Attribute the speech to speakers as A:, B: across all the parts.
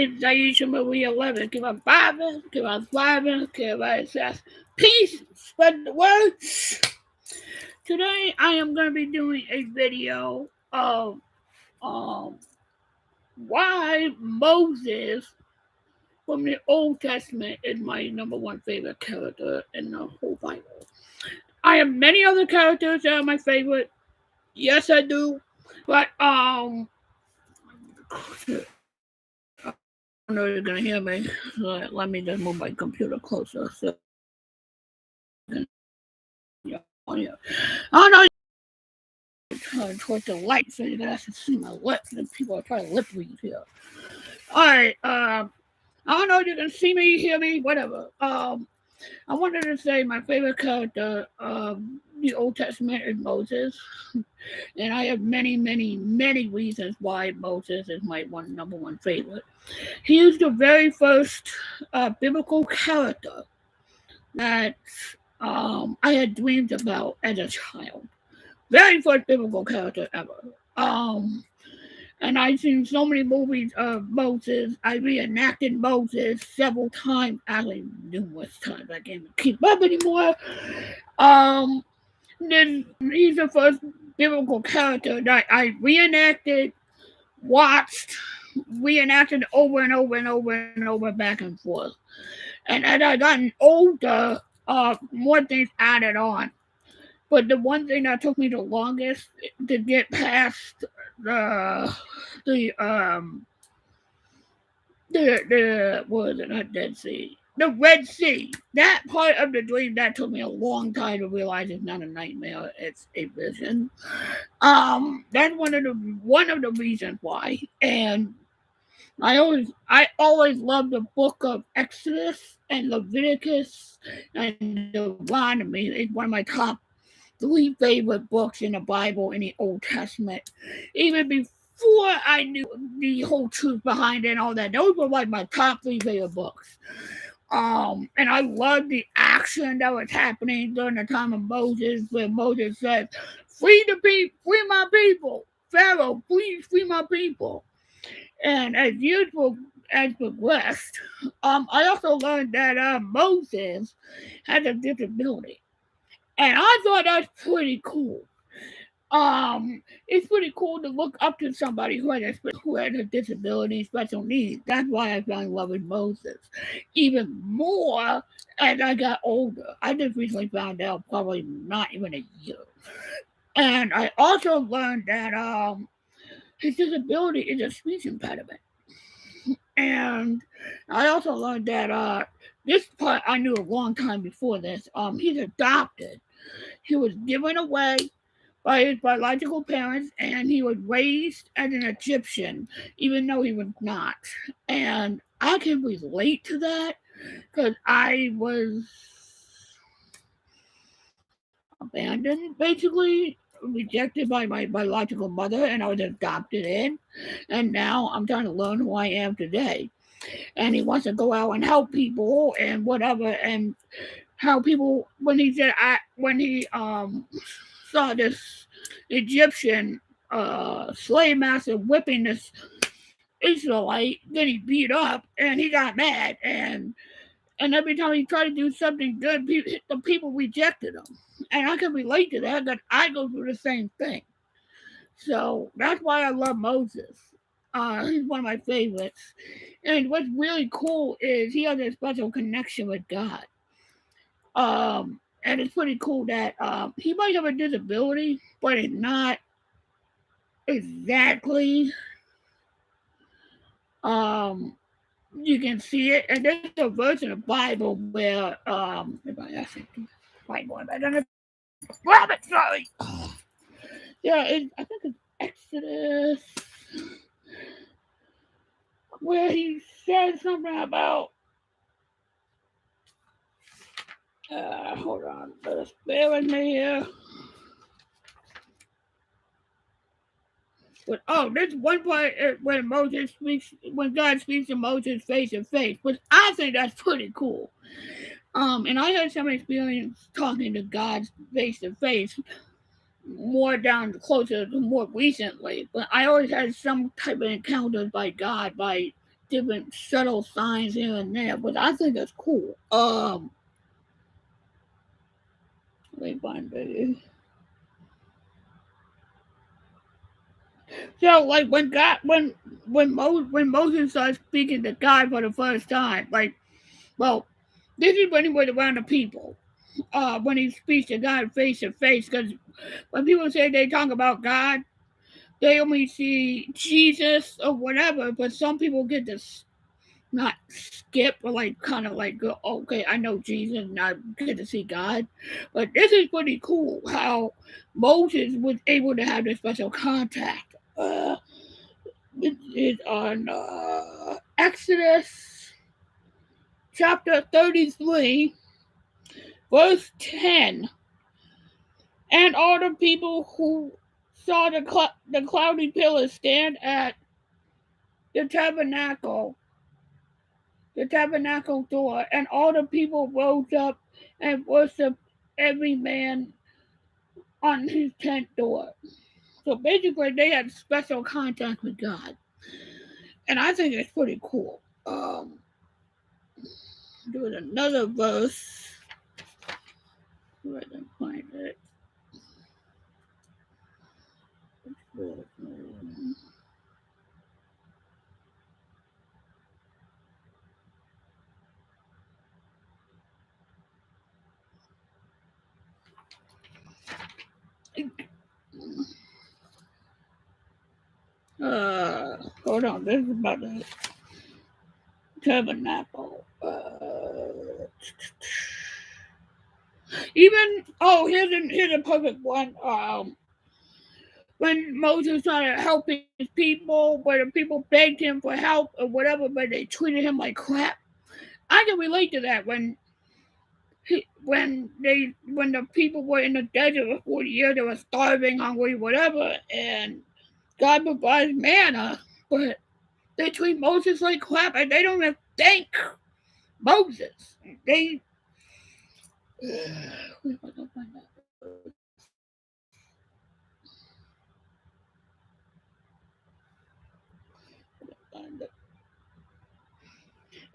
A: It's Aisha Marie 11. Give us Bible, give us Bible, give us peace, spread the word. Today I am going to be doing a video of um, why Moses from the Old Testament is my number one favorite character in the whole Bible. I have many other characters that are my favorite. Yes, I do. But I don't know if you're gonna hear me. Let me just move my computer closer so yeah. Oh no, towards the light so you can actually see my lips. And people are trying to lip read here. All right. I don't know if you can see me, hear me, whatever. I wanted to say my favorite character of the Old Testament is Moses, and I have many, many, many reasons why Moses is my number one favorite. He is the very first biblical character that I had dreamed about as a child. Very first biblical character ever. And I've seen so many movies of Moses. I reenacted Moses several times, actually numerous times. I can't keep up anymore. Then he's the first biblical character that I reenacted, watched, reenacted over and over and over and over back and forth. And as I gotten older, more things added on. But the one thing that took me the longest to get past the what was it, not Dead Sea, the Red Sea. That part of the dream that took me a long time to realize it's not a nightmare, it's a vision. That's one of the reasons why. And I always loved the book of Exodus and Leviticus and Deuteronomy. It's one of my top three favorite books in the Bible in the Old Testament. Even before I knew the whole truth behind it and all that, those were like my top three favorite books. And I loved the action that was happening during the time of Moses, where Moses said, "Free the people, free my people. Pharaoh, please free my people." And as years progressed, I also learned that Moses had a disability. And I thought that's pretty cool. It's pretty cool to look up to somebody who had a disability, special needs. That's why I fell in love with Moses. Even more as I got older. I just recently found out, probably not even a year. And I also learned that his disability is a speech impediment. And I also learned that this part I knew a long time before this. He's adopted. He was given away by his biological parents, and he was raised as an Egyptian, even though he was not. And I can relate to that because I was abandoned, basically, rejected by my biological mother, and I was adopted in. And now I'm trying to learn who I am today. And he wants to go out and help people and whatever, and how people when he saw this Egyptian slave master whipping this Israelite, then he beat up and he got mad, and every time he tried to do something good, the people rejected him. And I can relate to that because I go through the same thing. So that's why I love Moses. He's one of my favorites. And what's really cool is he has a special connection with God. And it's pretty cool that he might have a disability, but it's not exactly. You can see it, and there's a verse in the Bible where if I actually find one, I don't know. Rabbit, sorry. Yeah, I think it's Exodus where he says something about. Hold on, just bear with me here. But there's one part when God speaks to Moses face to face, but I think that's pretty cool. And I had some experience talking to God face to face, more recently. But I always had some type of encounters by God by different subtle signs here and there, but I think it's cool. Let me find it. So, like when Moses starts speaking to God for the first time, like, well, this is when he was around the people. When he speaks to God face to face, because when people say they talk about God, they only see Jesus or whatever. But some people get this not skip or like kind of like go, okay, I know Jesus and I get to see God. But this is pretty cool how Moses was able to have this special contact. It is on Exodus chapter 33, verse 10. And all the people who saw the cloudy pillar stand at the tabernacle door, and all the people rose up and worshiped every man on his tent door. So basically, they had special contact with God, and I think it's pretty cool. There was another verse. Where I can find it. Hold on. This is about the tabernacle. Here's a perfect one. When Moses started helping his people, where the people begged him for help or whatever, but they treated him like crap. I can relate to that when the people were in the desert for 40 years, they were starving, hungry, whatever, and God provides manna, but they treat Moses like crap, and they don't even thank Moses. They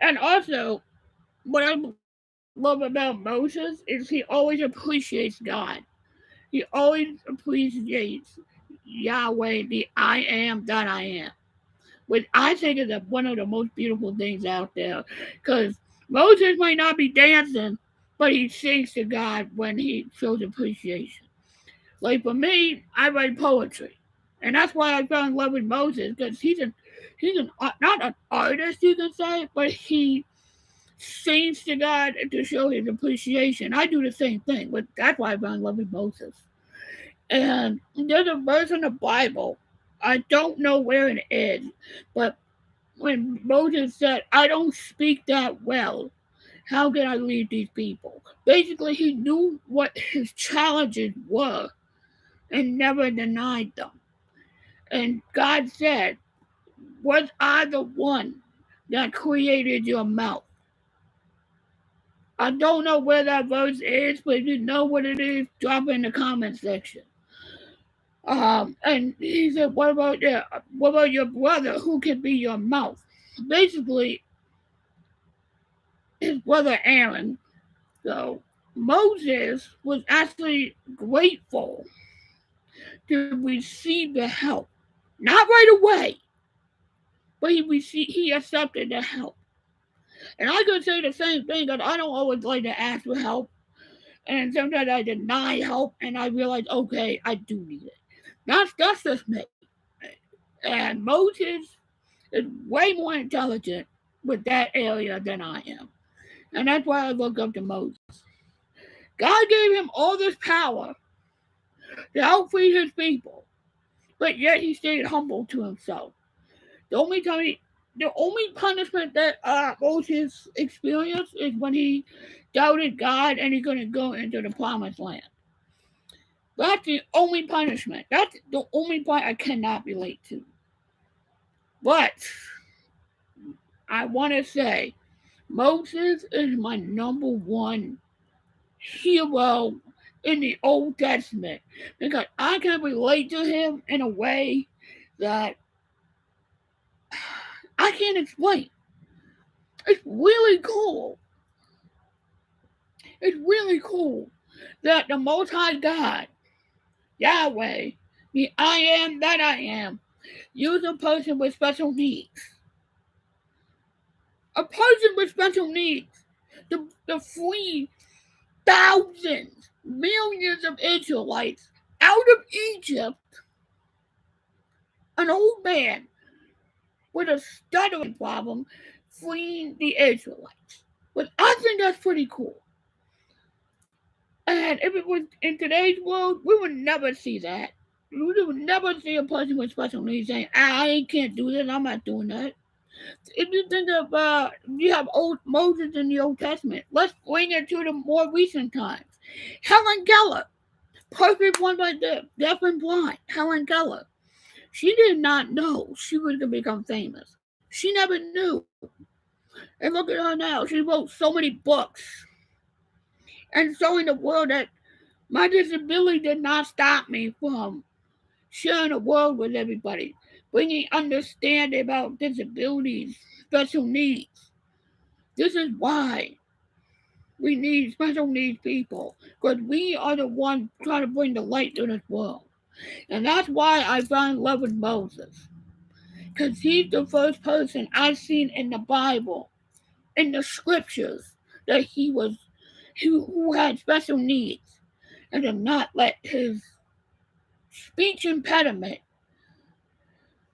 A: and also, what I love about Moses is he always appreciates God. He always appreciates Yahweh, the I am that I am, which I think is one of the most beautiful things out there. Because Moses might not be dancing, but he sings to God when he shows appreciation. Like for me, I write poetry, and that's why I fell in love with Moses because he's not an artist, you can say, but he sings to God to show his appreciation. I do the same thing, but that's why I fell in love with Moses. And there's a verse in the Bible, I don't know where it is, but when Moses said, I don't speak that well, how can I lead these people? Basically, he knew what his challenges were and never denied them. And God said, was I the one that created your mouth? I don't know where that verse is, but if you know what it is, drop it in the comment section. And he said, what about your brother? Who can be your mouth? Basically, his brother Aaron. So Moses was actually grateful to receive the help. Not right away, but he accepted the help. And I could say the same thing that I don't always like to ask for help. And sometimes I deny help and I realize, okay, I do need it. That's just me. And Moses is way more intelligent with that area than I am. And that's why I look up to Moses. God gave him all this power to help free his people, but yet he stayed humble to himself. The only punishment that Moses experienced is when he doubted God and he couldn't go into the promised land. That's the only punishment. That's the only part I cannot relate to. But I want to say Moses is my number one hero in the Old Testament because I can relate to him in a way that I I can't explain. It's really cool. It's really cool that the Most High God, Yahweh, the I am that I am, use a person with special needs. A person with special needs to free thousands, millions of Israelites out of Egypt. An old man with a stuttering problem freeing the Israelites. But I think that's pretty cool. And if it was in today's world, we would never see that. We would never see a person with special needs saying, I can't do that, I'm not doing that. If you think of, you have old Moses in the Old Testament, let's bring it to the more recent times. Helen Keller, perfect one by deaf and blind, Helen Keller. She did not know she was going to become famous. She never knew. And look at her now. She wrote so many books and showing the world that my disability did not stop me from sharing the world with everybody, bringing understanding about disabilities, special needs. This is why we need special needs people, because we are the ones trying to bring the light to this world. And that's why I fell in love with Moses, because he's the first person I've seen in the Bible, in the scriptures, that who had special needs, and to not let his speech impediment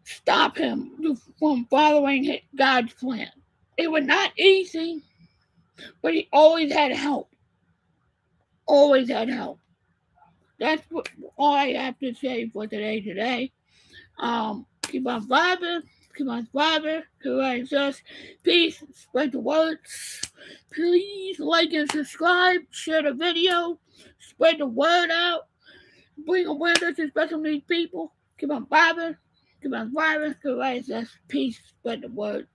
A: stop him from following God's plan. It was not easy, but he always had help. Always had help. That's all I have to say for today. Keep on vibing. Keep on vibing. Success. Peace. Spread the words. Please like and subscribe. Share the video. Spread the word out. Bring awareness to special needs people. Keep on vibing. Keep on vibing. Success. Peace. Spread the word.